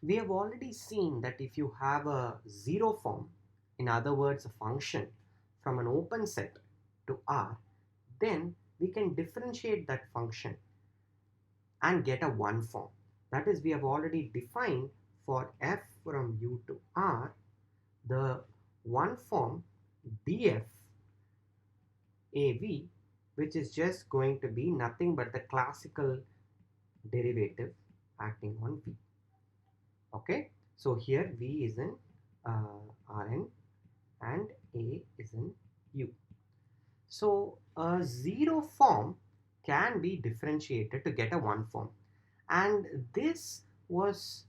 We have already seen that if you have a zero form, in other words a function, from an open set to R, then we can differentiate that function and get a one form. That is, we have already defined for f from u to R the one form df av, which is just going to be nothing but the classical derivative acting on v. Okay, so here v is in Rn and a is in u. So a zero form can be differentiated to get a one form, and this was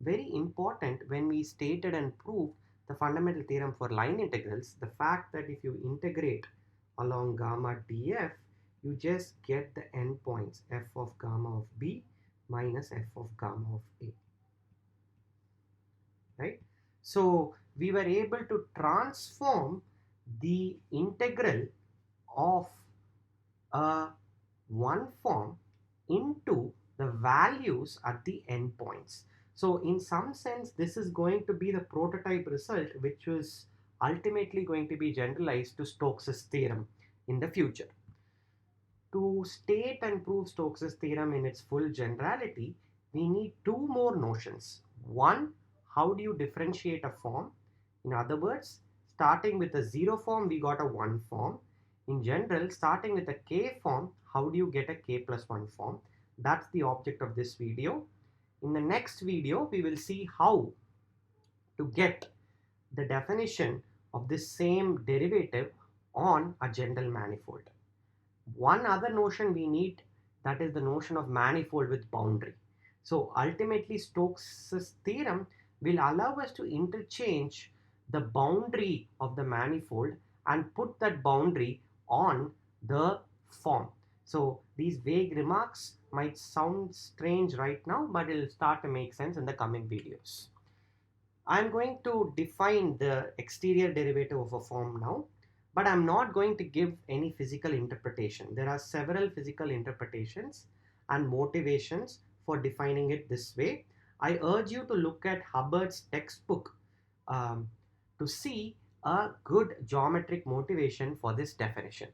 very important when we stated and proved the fundamental theorem for line integrals. The fact that if you integrate along gamma df, you just get the endpoints f of gamma of b minus f of gamma of a, right? So we were able to transform the integral of a one form into the values at the endpoints. So in some sense, this is going to be the prototype result, which is ultimately going to be generalized to Stokes' theorem in the future. To state and prove Stokes' theorem in its full generality, we need two more notions. One, how do you differentiate a form? In other words, starting with a zero form, we got a one form. In general, starting with a k form, how do you get a k plus one form? That's the object of this video. In the next video, we will see how to get the definition of this same derivative on a general manifold. One other notion we need, that is the notion of manifold with boundary. So ultimately Stokes' theorem will allow us to interchange the boundary of the manifold and put that boundary on the form. So these vague remarks might sound strange right now, but it will start to make sense in the coming videos. I'm going to define the exterior derivative of a form now, but I'm not going to give any physical interpretation. There are several physical interpretations and motivations for defining it this way. I urge you to look at Hubbard's textbook um, to see a good geometric motivation for this definition.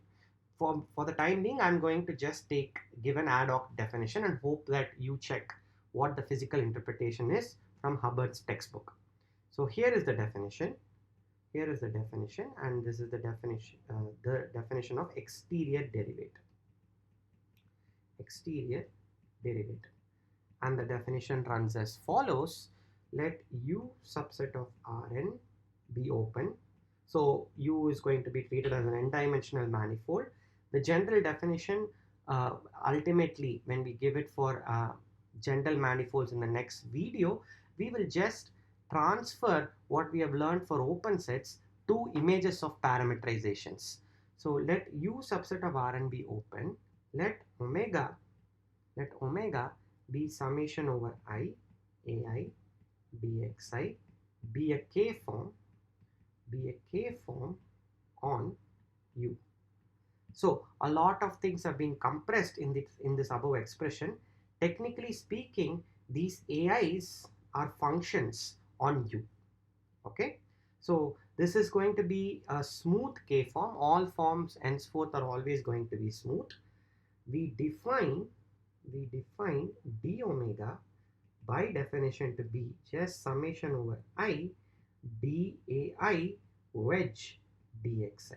For the time being, I'm going to just give an ad hoc definition and hope that you check what the physical interpretation is from Hubbard's textbook. So here is the definition. Here is the definition, and this is the definition of exterior derivative. Exterior derivative, and the definition runs as follows: let U subset of Rn be open. So U is going to be treated as an n-dimensional manifold. The general definition, ultimately, when we give it for general manifolds in the next video, we will just transfer what we have learned for open sets to images of parameterizations. So let U subset of Rn be open. Let omega be summation over I, ai, dxi, be a k form on U. So a lot of things have been compressed in this above expression. Technically speaking, these AIs are functions on U. Okay, so this is going to be a smooth K form. All forms henceforth are always going to be smooth. We define d omega by definition to be just summation over I dai wedge dxi.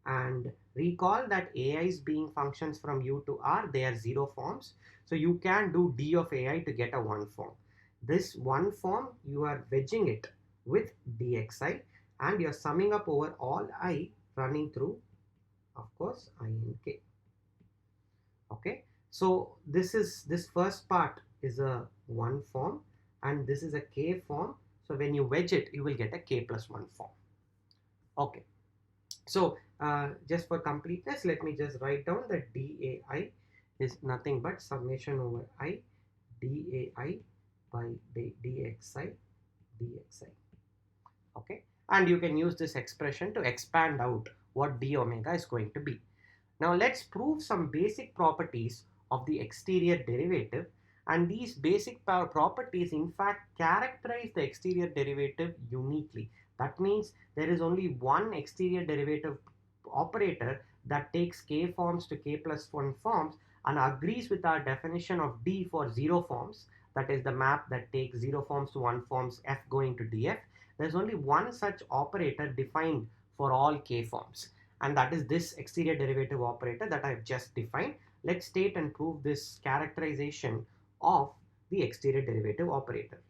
And recall that AIs being functions from U to R, they are zero forms. So you can do d of AI to get a one form. This one form, you are wedging it with dxi, and you're summing up over all I running through, of course, I and k. Okay, so this first part is a one form, and this is a k form. So when you wedge it, you will get a k plus one form. Okay, so just for completeness, let me just write down that dai is nothing but summation over I dai by dxi. Okay, and you can use this expression to expand out what d omega is going to be. Now let's prove some basic properties of the exterior derivative, And these basic properties in fact characterize the exterior derivative uniquely. That means there is only one exterior derivative operator that takes k forms to k plus 1 forms and agrees with our definition of D for zero forms, that is the map that takes 0 forms to 1 forms f going to df. There's only one such operator defined for all k forms, and that is this exterior derivative operator that I've just defined. Let's state and prove this characterization of the exterior derivative operator.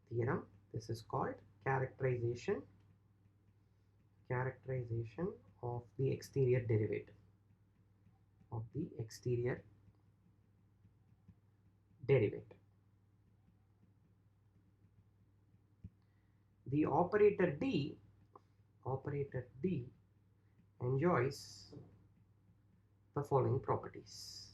Theorem, this is called characterization of the exterior derivative The operator D enjoys the following properties.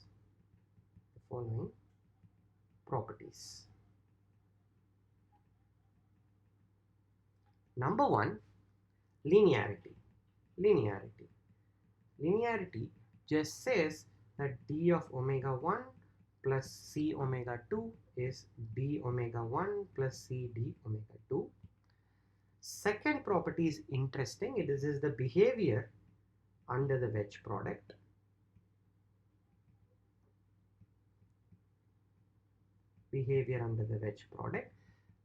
Number one, linearity. Linearity just says that d of omega 1 plus c omega 2 is d omega 1 plus c d omega 2. Second property is interesting. This is the behavior under the wedge product.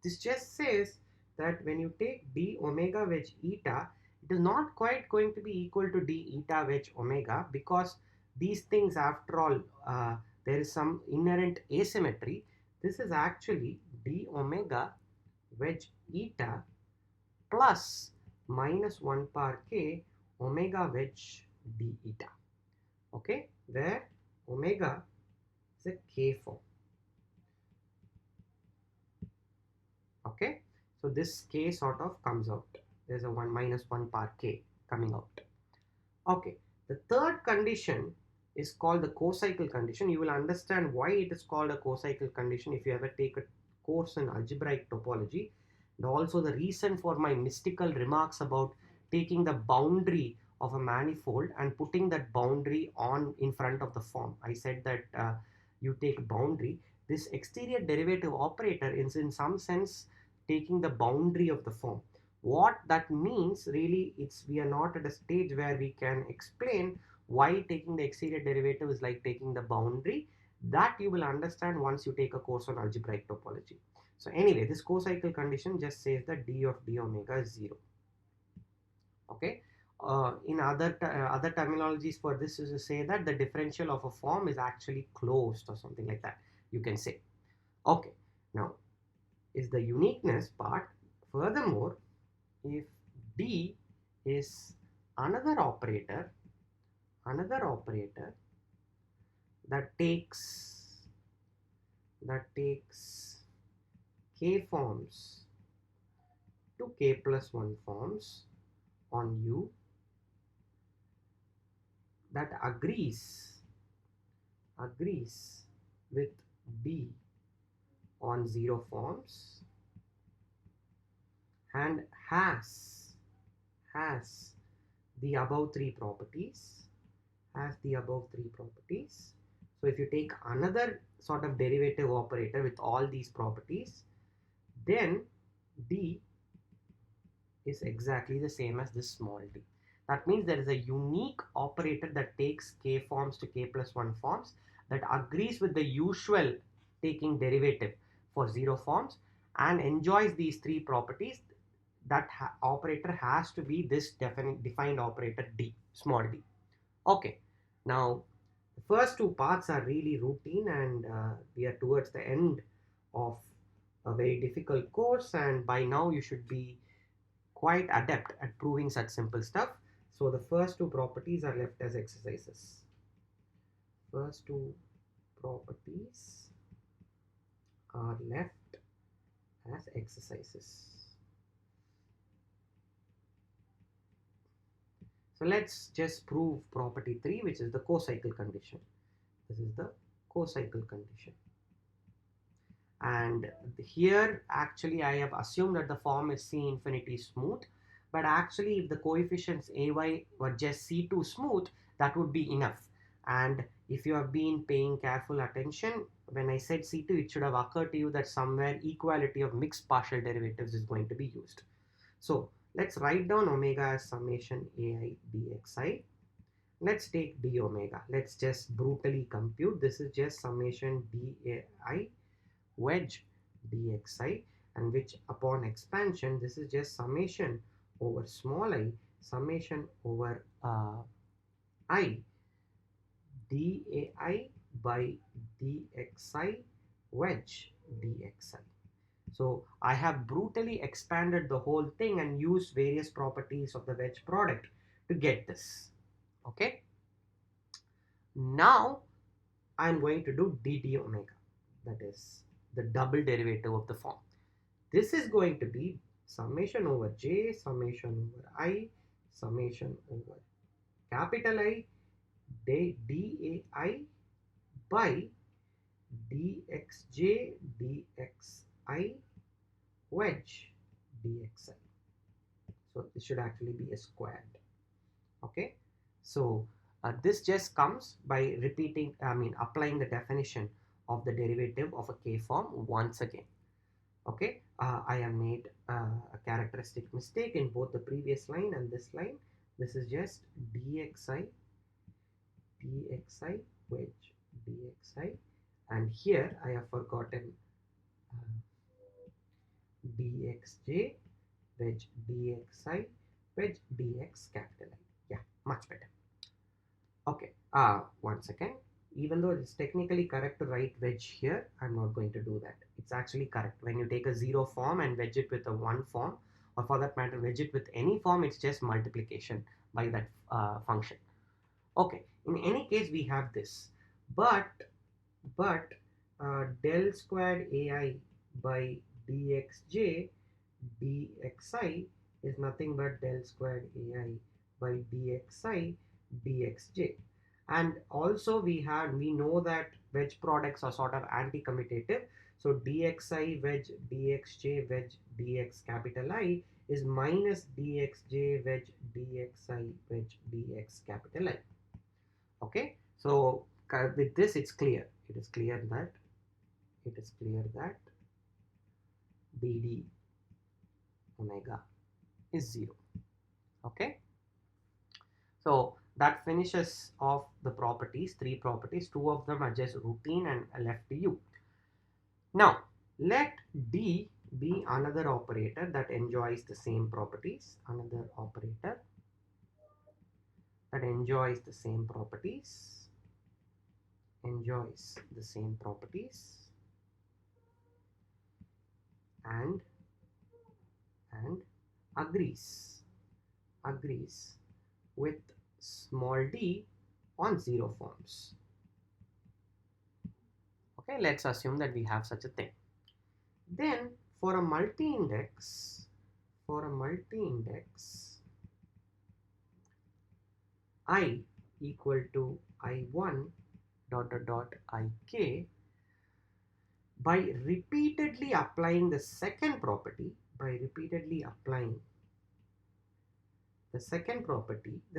This just says that when you take d omega wedge eta, it is not quite going to be equal to d eta wedge omega, because these things, after all, there is some inherent asymmetry. This is actually d omega wedge eta plus minus 1 power k omega wedge d eta, okay, where omega is a k form. Okay, so this k sort of comes out. There's a 1 minus 1 power k coming out. Okay, the third condition is called the co-cycle condition. You will understand why it is called a co-cycle condition if you ever take a course in algebraic topology, and also the reason for my mystical remarks about taking the boundary of a manifold and putting that boundary on in front of the form. I said that you take boundary. This exterior derivative operator is in some sense taking the boundary of the form. What that means really, we are not at a stage where we can explain why taking the exterior derivative is like taking the boundary. That you will understand once you take a course on algebraic topology. So anyway, this co-cycle condition just says that d of d omega is 0. Okay. In other terminologies for this is to say that the differential of a form is actually closed or something like that, you can say. Okay, now is the uniqueness part. Furthermore, if D is another operator that takes k forms to k plus 1 forms on U, that agrees with D on 0 forms and has the above three properties. So if you take another sort of derivative operator with all these properties, then D is exactly the same as this small d. That means there is a unique operator that takes k forms to k plus 1 forms that agrees with the usual taking derivative for 0 forms and enjoys these three properties. That operator has to be this defined operator D, small d. Okay, now the first two parts are really routine, and we are towards the end of a very difficult course, and by now you should be quite adept at proving such simple stuff. So the first two properties are left as exercises. First two properties are left as exercises. So let's just prove property 3, which is the co-cycle condition. This is the co-cycle condition. And here actually I have assumed that the form is C infinity smooth, but actually if the coefficients AY were just C2 smooth, that would be enough. And if you have been paying careful attention, when I said C2, it should have occurred to you that somewhere equality of mixed partial derivatives is going to be used. So let's write down omega as summation ai dxi. Let's take d omega. Let's just brutally compute. This is just summation dai wedge dxi, and which upon expansion, this is just summation over small I, summation over I dai by dxi wedge dxi. So I have brutally expanded the whole thing and used various properties of the wedge product to get this. Okay. Now I'm going to do dd omega, that is the double derivative of the form. This is going to be summation over j, summation over I, summation over capital I, dai by dxj dxi wedge dxi. So this should actually be a squared. Okay. So this just comes by repeating, applying the definition of the derivative of a k form once again. Okay. I have made a characteristic mistake in both the previous line and this line. This is just dxi wedge dxi, and here I have forgotten dxj wedge dxi wedge dx capital I. Yeah, much better. Okay, one second. Even though it's technically correct to write wedge here, I'm not going to do that. It's actually correct. When you take a 0 form and wedge it with a 1 form, or for that matter, wedge it with any form, it's just multiplication by that function. Okay, in any case, we have this. But del squared ai by dxj dxi is nothing but del squared ai by dxi dxj. And also we know that wedge products are sort of anti-commutative. So dxi wedge dxj wedge dx capital I is minus dxj wedge dxi wedge dx capital I. Okay, so with this it's clear. It is clear that dd omega is 0. Okay, so that finishes off the properties, 3 properties. 2 of them are just routine and left to you. Now let d be another operator that enjoys the same properties, another operator that enjoys the same properties, and agrees with small d on 0 forms. Okay, let's assume that we have such a thing. Then for a multi-index I equal to I1 dot ik, by repeatedly applying the second property, the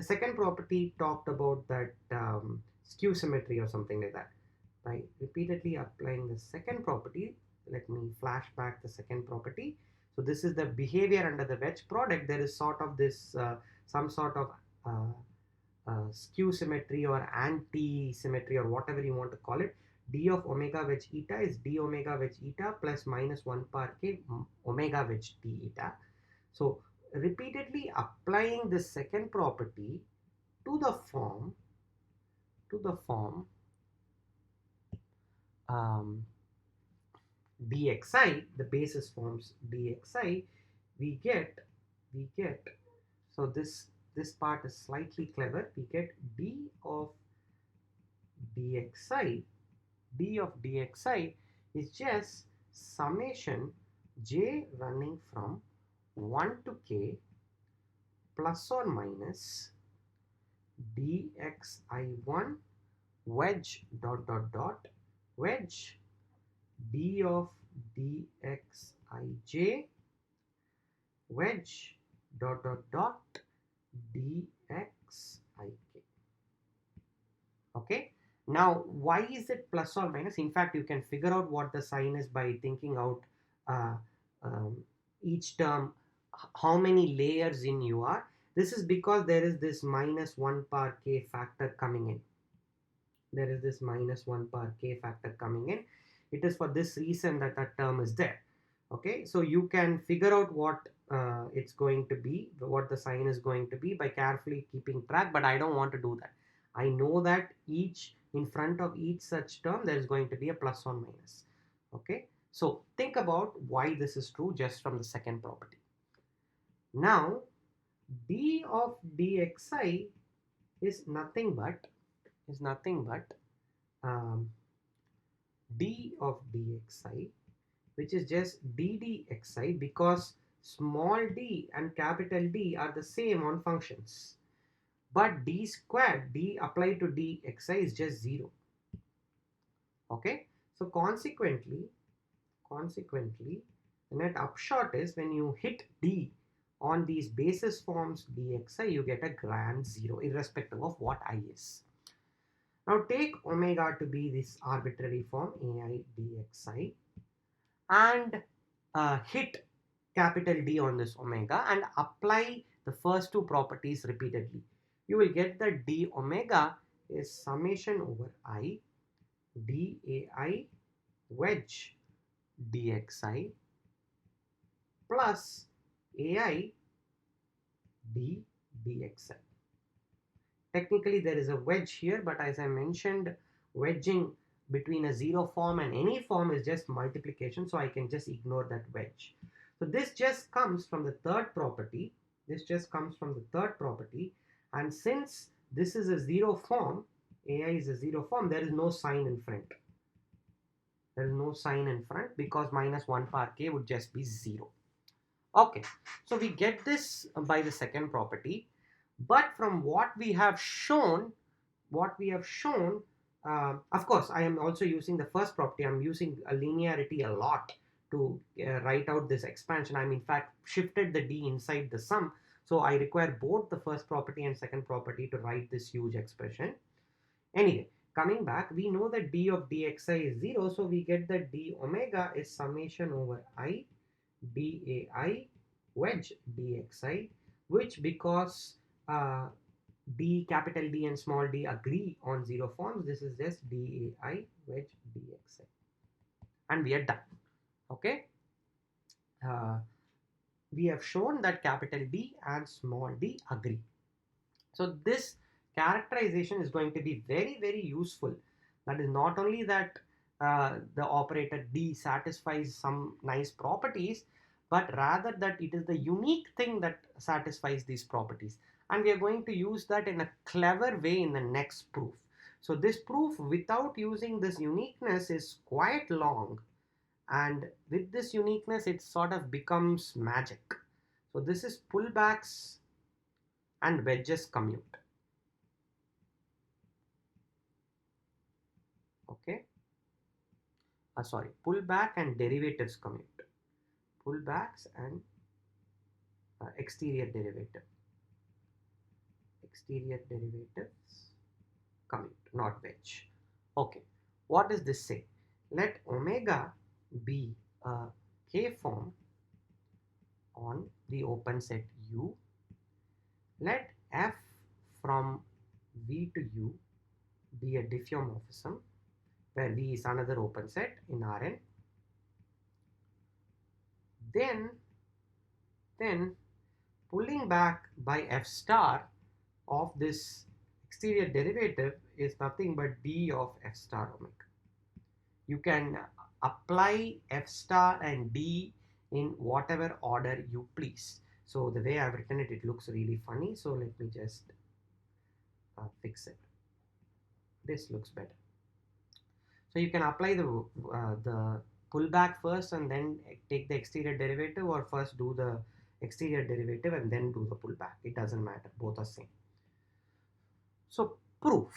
second property talked about that skew symmetry or something like that. By repeatedly applying the second property, let me flash back the second property. So this is the behavior under the wedge product. There is sort of this some sort of skew symmetry or anti-symmetry or whatever you want to call it. D of omega wedge eta is d omega wedge eta plus minus 1 par k omega wedge d eta. So repeatedly applying the second property to the form dxi, the basis forms dxi, we get, so this part is slightly clever. We get d of dxi is just summation j running from 1 to k plus or minus dxi1 wedge wedge d of dxij wedge dxik. Okay, Now, why is it plus or minus? In fact, you can figure out what the sign is by thinking out uh, um, each term, how many layers in you are. This is because there is this minus 1 power k factor coming in. There is this minus 1 power k factor coming in. It is for this reason that that term is there. Okay, so you can figure out what it's going to be, what the sign is going to be by carefully keeping track, but I don't want to do that. I know that each in front of each such term there is going to be a plus or minus. Okay, so think about why this is true just from the second property. Now d of dxi is nothing but um, d of dxi, which is just d dxi, because small d and capital D are the same on functions. But d squared, d applied to dxi, is just 0. Okay, so consequently, the net upshot is when you hit d on these basis forms dxi, you get a grand 0 irrespective of what I is. Now take omega to be this arbitrary form ai dxi and hit capital D on this omega and apply the first two properties repeatedly. You will get that d omega is summation over I dai wedge dxi plus ai d dxi. Technically there is a wedge here, but as I mentioned, wedging between a 0 form and any form is just multiplication, so I can just ignore that wedge. So this just comes from the third property. And since this is a 0 form, ai is a 0 form, there is no sign in front. Because minus 1 power k would just be 0. Okay, so we get this by the second property. But from what we have shown, of course, I am also using the first property. I'm using a linearity a lot to write out this expansion. I'm in fact shifted the d inside the sum. So I require both the first property and second property to write this huge expression. Anyway, coming back, we know that d of dxi is 0. So we get that d omega is summation over I dai wedge dxi, which because d, capital D and small d agree on 0 forms, this is just dai wedge dxi, and we are done. Okay, we have shown that capital D and small d agree. So this characterization is going to be very, very useful. That is not only that the operator D satisfies some nice properties, but rather that it is the unique thing that satisfies these properties. And we are going to use that in a clever way in the next proof. So this proof without using this uniqueness is quite long. And with this uniqueness, it sort of becomes magic. So this is pullbacks and wedges commute. Okay, sorry, pullback and derivatives commute. Pullbacks and exterior derivatives commute, not wedge. Okay, what does this say? Let omega be a k form on the open set U. Let f from V to U be a diffeomorphism where V is another open set in Rn. Then pulling back by f star of this exterior derivative is nothing but d of f star omega. You can apply f star and d in whatever order you please. So the way I've written it, it looks really funny. So let me just fix it. This looks better. So you can apply the pullback first and then take the exterior derivative, or first do the exterior derivative and then do the pullback. It doesn't matter, both are same. So proof.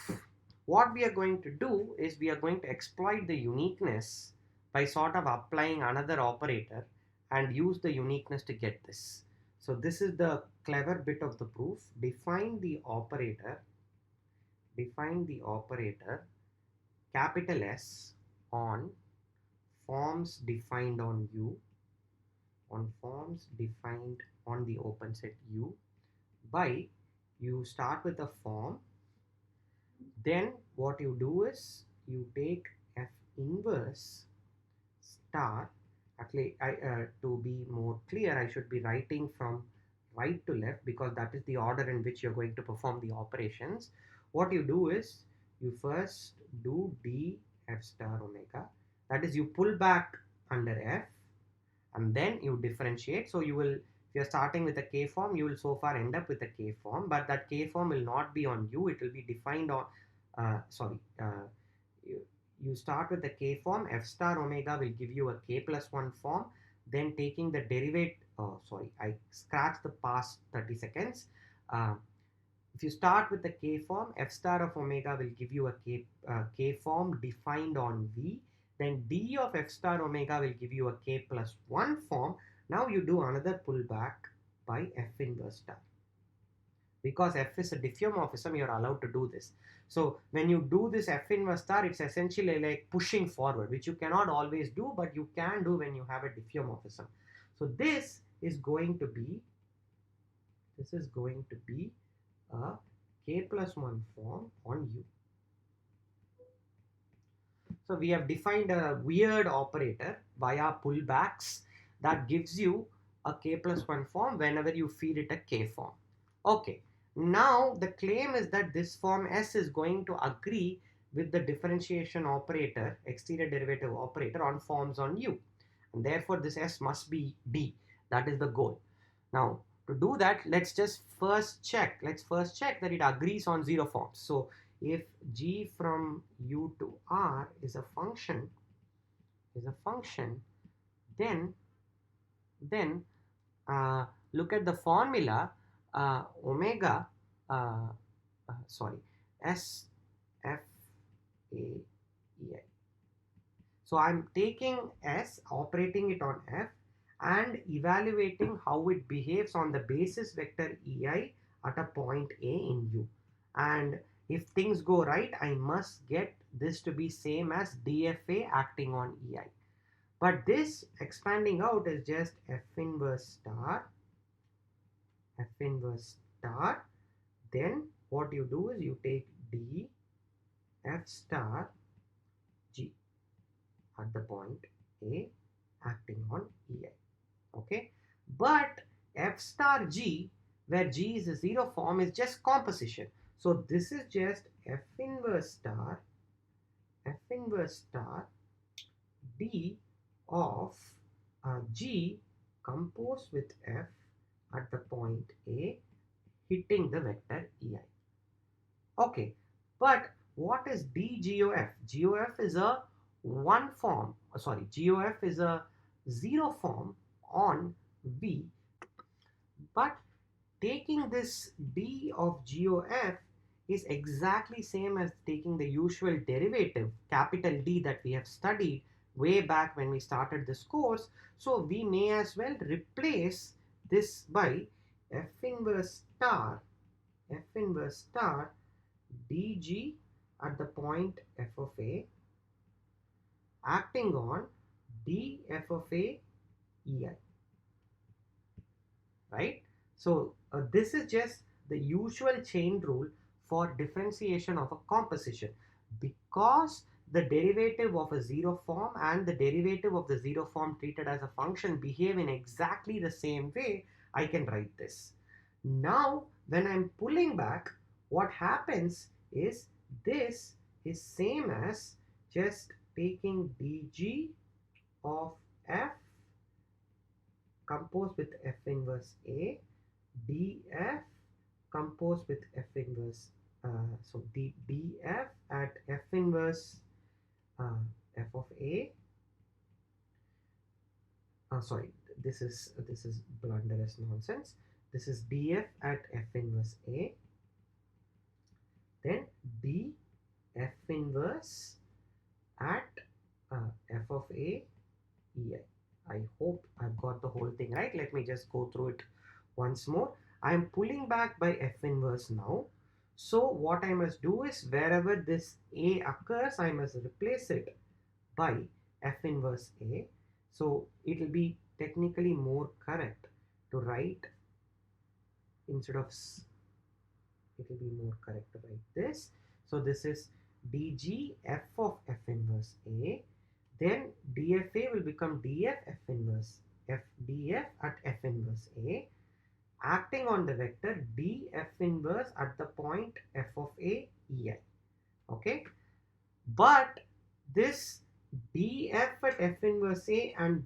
What we are going to do is we are going to exploit the uniqueness by sort of applying another operator and use the uniqueness to get this. So this is the clever bit of the proof. Define the operator capital S on forms defined on U, on forms defined on the open set U, by you start with a form, then what you do is you take F inverse star. Actually, to be more clear, I should be writing from right to left because that is the order in which you're going to perform the operations. What you do is you first do d f star omega, that is you pull back under f and then you differentiate. So you will, if you're starting with a k form, you will so far end up with a k form, but that k form will not be on u, it will be defined on you start with the k form, f star omega will give you a k plus 1 form, then taking the derivative, I scratched the past 30 seconds. If you start with the k form, f star of omega will give you a k form defined on v, then d of f star omega will give you a k plus 1 form. Now you do another pullback by f inverse star. Because f is a diffeomorphism, you're allowed to do this. So when you do this f inverse star, it's essentially like pushing forward, which you cannot always do, but you can do when you have a diffeomorphism. So this is going to be a k plus 1 form on U. So we have defined a weird operator via pullbacks that gives you a k plus 1 form whenever you feed it a k form. Okay, now the claim is that this form S is going to agree with the differentiation operator, exterior derivative operator on forms on U. And therefore this S must be D. That is the goal. Now to do that, let's first check that it agrees on zero forms. So if G from U to R is a function, then look at the formula omega S F A E I. So I'm taking S, operating it on F, and evaluating how it behaves on the basis vector EI at a point A in U. And if things go right, I must get this to be same as DFA acting on EI. But this expanding out is just F inverse star. Then what you do is you take D F star G at the point A acting on EI. Okay, but F star G, where G is a zero form, is just composition. So this is just F inverse star D of G composed with F at the point A hitting the vector EI. Okay, but what is DGOF? GOF is a GOF is a zero form on V, but taking this D of GOF is exactly same as taking the usual derivative, capital D, that we have studied way back when we started this course. So we may as well replace this by F inverse star DG at the point F of A acting on D F of A EI. Right? So this is just the usual chain rule for differentiation of a composition. Because the derivative of a zero form and the derivative of the zero form treated as a function behave in exactly the same way, I can write this. Now, when I'm pulling back, what happens is this is same as just taking dg of f composed with f inverse A, df composed with f inverse, so df at f inverse f of A, this is blunderous nonsense. This is df at f inverse A, then df inverse at f of A EI. I hope I've got the whole thing right. Let me just go through it once more. I am pulling back by f inverse now. So what I must do is wherever this A occurs, I must replace it by F inverse A. So it will be technically more correct to write instead of it will be more correct to write this. So this is dg f of F inverse A. Then dfa will become df F inverse F df at F inverse A, acting on the vector df inverse at the point f of a ei. Okay, but this df at F inverse A and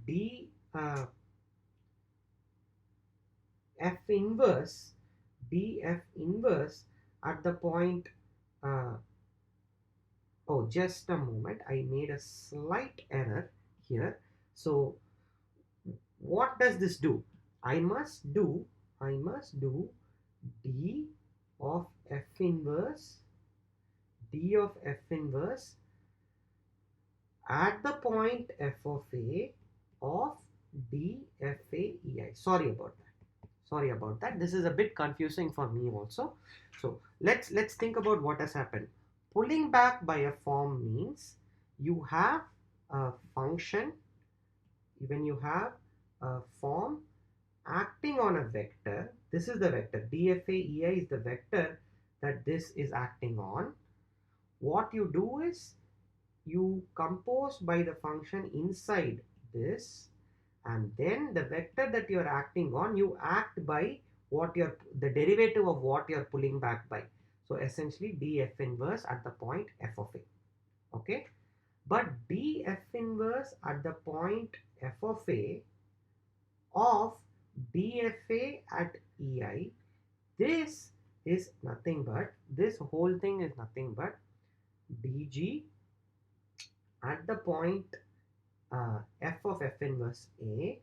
f inverse df inverse at the point uh, oh, just a moment, I made a slight error here. So what does this do? I must do d of f inverse at the point f of a of dfa ei. Sorry about that. This is a bit confusing for me also. So let's think about what has happened. Pulling back by a form means you have a function. When you have a form acting on a vector, this is the vector dfa ei is the vector that this is acting on. What you do is you compose by the function inside this, and then the vector that you're acting on, you act by what you're the derivative of what you're pulling back by. So essentially df inverse at the point f of a. Okay, but df inverse at the point f of a of dfa at ei, this is nothing but, this whole thing is nothing but dg at the point f of F inverse a,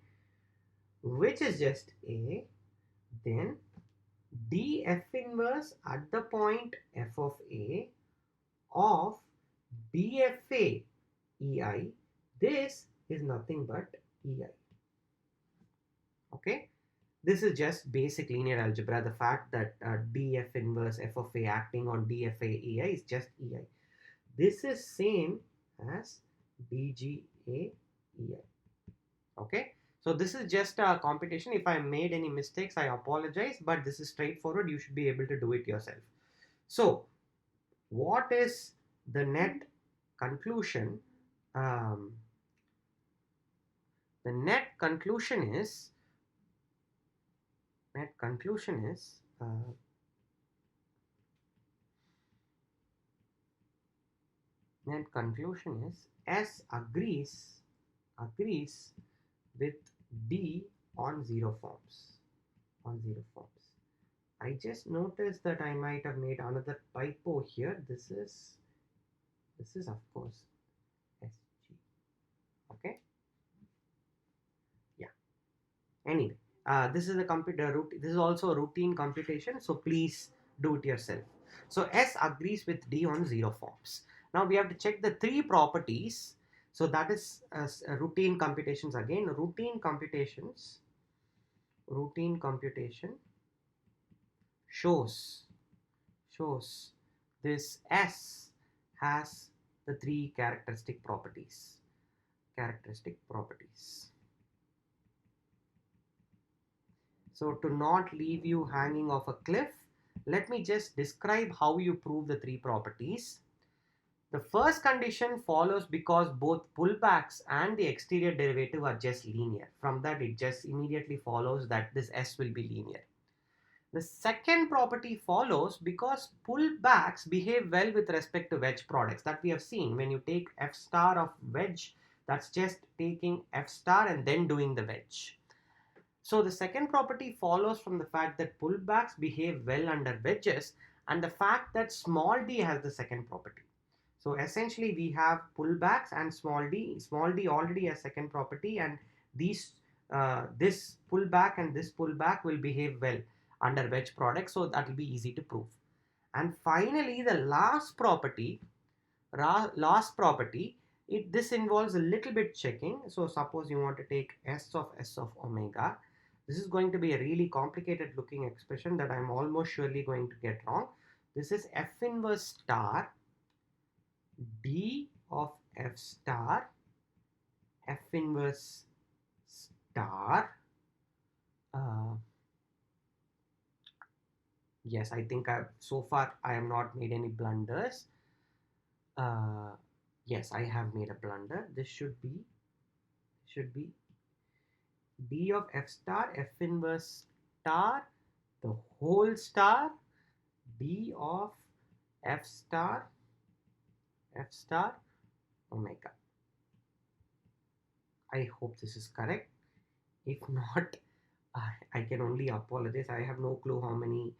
which is just a, then df inverse at the point f of a of dfa ei, this is nothing but ei. Okay, this is just basic linear algebra. The fact that df inverse f of a acting on dfa ei is just ei. This is same as dga ei. Okay, so this is just a computation. If I made any mistakes, I apologize, but this is straightforward. You should be able to do it yourself. So what is the net conclusion? The net conclusion is S agrees with D on zero forms. I just noticed that I might have made another typo here. This is of course SG. Okay. Yeah. Anyway, this is a computer routine. This is also a routine computation. So please do it yourself. So S agrees with D on zero forms. Now we have to check the three properties. So that is routine computations again. Routine computation shows this S has the three characteristic properties. So to not leave you hanging off a cliff, let me just describe how you prove the three properties. The first condition follows because both pullbacks and the exterior derivative are just linear. From that, it just immediately follows that this S will be linear. The second property follows because pullbacks behave well with respect to wedge products that we have seen. When you take F star of wedge, that's just taking F star and then doing the wedge. So the second property follows from the fact that pullbacks behave well under wedges and the fact that small d has the second property. So essentially we have pullbacks and small d. Small d already has second property, and these this pullback and this pullback will behave well under wedge products, so that will be easy to prove. And finally the last property, this involves a little bit checking. So suppose you want to take S of omega. This is going to be a really complicated looking expression that I'm almost surely going to get wrong. This is F inverse star D of F star F inverse star. Yes, I think so far I have not made any blunders. Yes, I have made a blunder. This should be D of F star F inverse star the whole star D of F star omega. I hope this is correct. If not, I can only apologize. I have no clue how many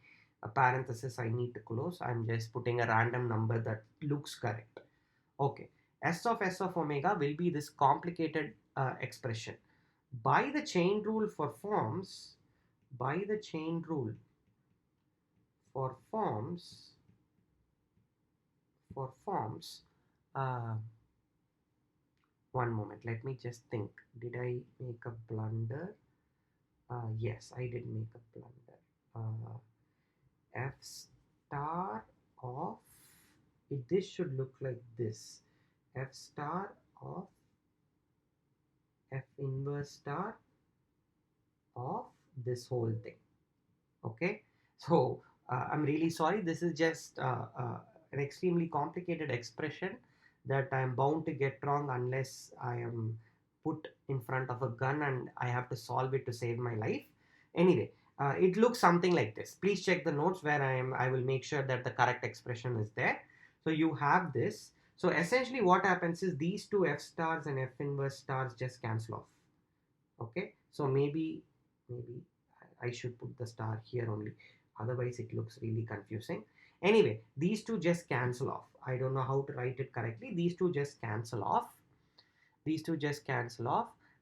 parentheses I need to close. I'm just putting a random number that looks correct. Okay, S of omega will be this complicated expression. By the chain rule for forms, for forms, uh, one moment, let me just think. Did I make a blunder? Yes, I did make a blunder. F star of, this should look like this. F star of F inverse star of this whole thing. Okay, so I'm really sorry. This is just an extremely complicated expression that I'm bound to get wrong unless I am put in front of a gun and I have to solve it to save my life. Anyway, it looks something like this. Please check the notes where I will make sure that the correct expression is there. So you have this. So essentially what happens is these two F stars and F inverse stars just cancel off. Okay, so maybe I should put the star here only, otherwise it looks really confusing. Anyway, these two just cancel off. I don't know how to write it correctly. These two just cancel off.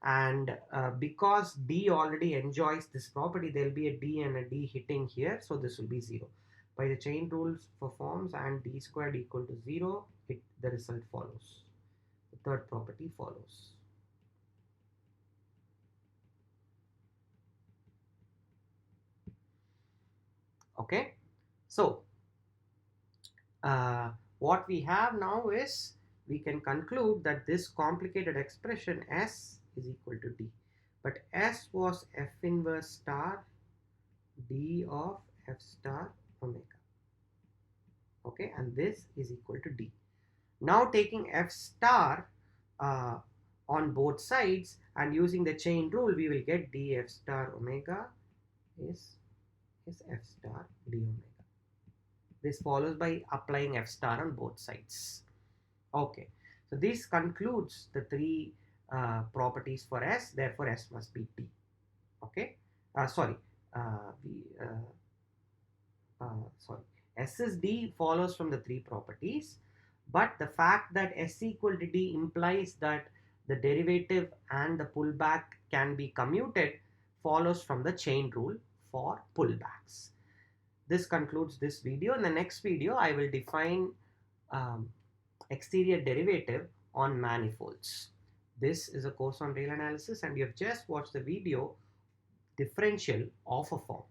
And because D already enjoys this property, there will be a D and a D hitting here, so this will be 0. By the chain rules for forms and D squared equal to 0, the result follows. The third property follows. Okay, so what we have now is we can conclude that this complicated expression S is equal to D, but S was F inverse star D of F star omega. Okay, and this is equal to D. Now taking F star on both sides and using the chain rule, we will get D F star omega is F star D omega. This follows by applying F star on both sides. Okay, so this concludes the three properties for S. Therefore, S must be D. Okay, sorry, S is D follows from the three properties, but the fact that S equal to D implies that the derivative and the pullback can be commuted follows from the chain rule for pullbacks. This concludes this video. In the next video, I will define exterior derivative on manifolds. This is a course on real analysis, and you have just watched the video differential of a form.